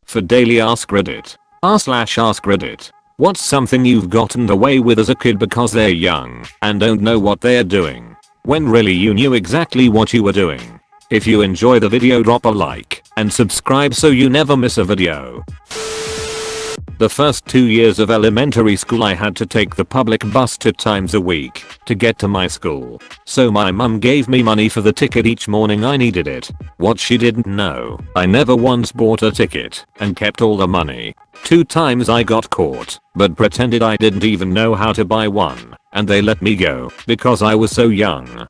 For daily Ask Reddit. r/ask Reddit. What's something you've gotten away with as a kid because they're young and don't know what they're doing, when really you knew exactly what you were doing? If you enjoy the video, drop a like and subscribe so you never miss a video. The first 2 years of elementary school I had to take the public bus 2 times a week to get to my school. So my mum gave me money for the ticket each morning I needed it. What she didn't know, I never once bought a ticket and kept all the money. 2 times I got caught, but pretended I didn't even know how to buy one, and they let me go because I was so young.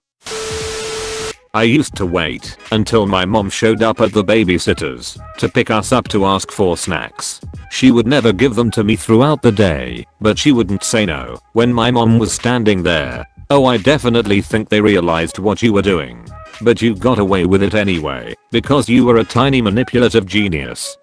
I used to wait until my mom showed up at the babysitter's to pick us up to ask for snacks. She would never give them to me throughout the day, but she wouldn't say no when my mom was standing there. Oh, I definitely think they realized what you were doing. But you got away with it anyway, because you were a tiny manipulative genius.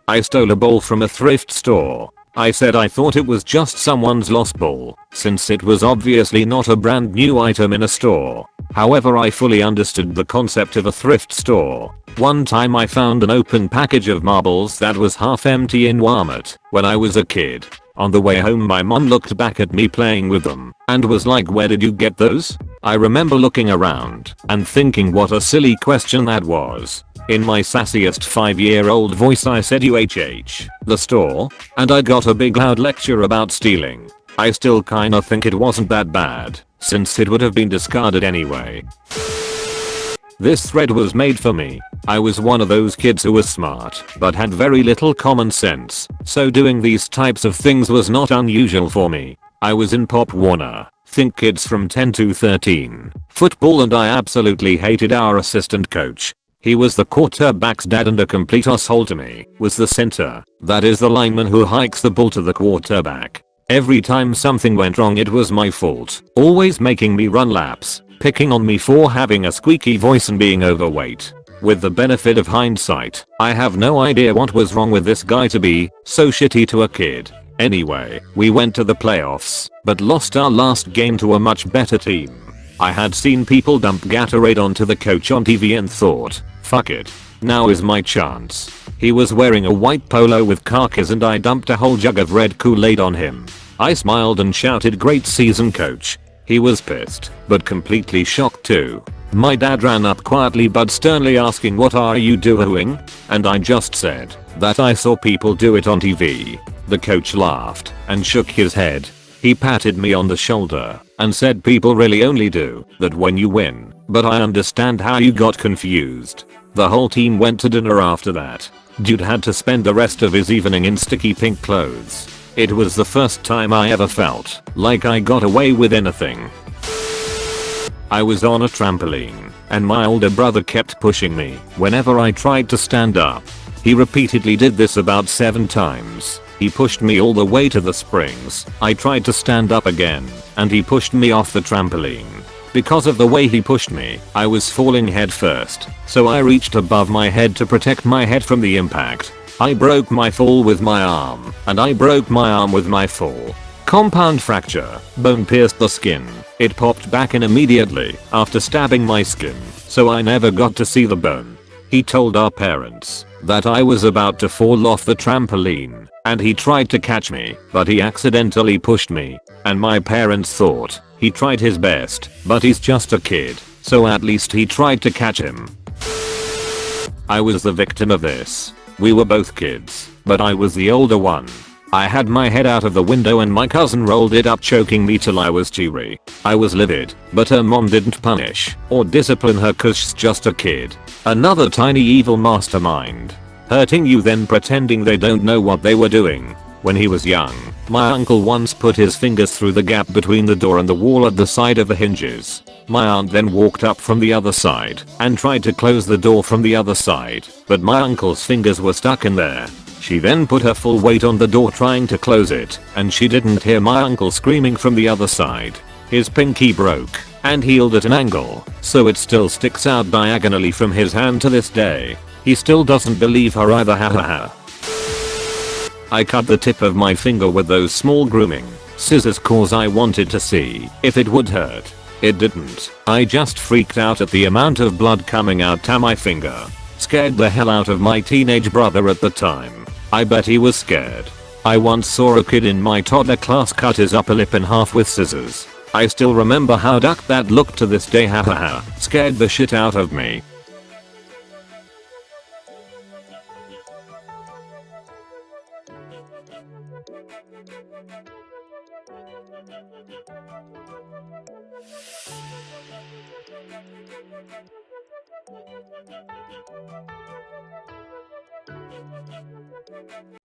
I stole a ball from a thrift store. I said I thought it was just someone's lost ball, since it was obviously not a brand new item in a store. However, I fully understood the concept of a thrift store. One time I found an open package of marbles that was half empty in Walmart when I was a kid. On the way home my mom looked back at me playing with them and was like, "Where did you get those?" I remember looking around and thinking what a silly question that was. In my sassiest 5-year-old voice I said UHH, the store, and I got a big loud lecture about stealing. I still kinda think it wasn't that bad, since it would have been discarded anyway. This thread was made for me. I was one of those kids who was smart, but had very little common sense, so doing these types of things was not unusual for me. I was in Pop Warner, think kids from 10 to 13, football, and I absolutely hated our assistant coach. He was the quarterback's dad and a complete asshole to me. Was the center, that is the lineman who hikes the ball to the quarterback. Every time something went wrong it was my fault, always making me run laps, picking on me for having a squeaky voice and being overweight. With the benefit of hindsight, I have no idea what was wrong with this guy to be so shitty to a kid. Anyway, we went to the playoffs, but lost our last game to a much better team. I had seen people dump Gatorade onto the coach on TV and thought, fuck it, now is my chance. He was wearing a white polo with khakis and I dumped a whole jug of red Kool-Aid on him. I smiled and shouted, "Great season, coach." He was pissed, but completely shocked too. My dad ran up quietly but sternly asking, "What are you doing?" And I just said that I saw people do it on TV. The coach laughed and shook his head. He patted me on the shoulder and said, "People really only do that when you win, but I understand how you got confused." The whole team went to dinner after that. Dude had to spend the rest of his evening in sticky pink clothes. It was the first time I ever felt like I got away with anything. I was on a trampoline, and my older brother kept pushing me whenever I tried to stand up. He repeatedly did this about 7 times. He pushed me all the way to the springs. I tried to stand up again, and he pushed me off the trampoline. Because of the way he pushed me, I was falling head first, so I reached above my head to protect my head from the impact. I broke my fall with my arm, and I broke my arm with my fall. Compound fracture, bone pierced the skin. It popped back in immediately after stabbing my skin, so I never got to see the bone. He told our parents that I was about to fall off the trampoline, and he tried to catch me, but he accidentally pushed me, and my parents thought he tried his best, but he's just a kid, so at least he tried to catch him. I was the victim of this. We were both kids, but I was the older one. I had my head out of the window and my cousin rolled it up, choking me till I was teary. I was livid, but her mom didn't punish or discipline her cause she's just a kid. Another tiny evil mastermind. Hurting you then pretending they don't know what they were doing. When he was young, my uncle once put his fingers through the gap between the door and the wall at the side of the hinges. My aunt then walked up from the other side and tried to close the door from the other side, but my uncle's fingers were stuck in there. She then put her full weight on the door trying to close it, and she didn't hear my uncle screaming from the other side. His pinky broke and healed at an angle, so it still sticks out diagonally from his hand to this day. He still doesn't believe her either, hahaha. I cut the tip of my finger with those small grooming scissors cause I wanted to see if it would hurt. It didn't. I just freaked out at the amount of blood coming out to my finger. Scared the hell out of my teenage brother at the time. I bet he was scared. I once saw a kid in my toddler class cut his upper lip in half with scissors. I still remember how dark that looked to this day, hahaha. Scared the shit out of me.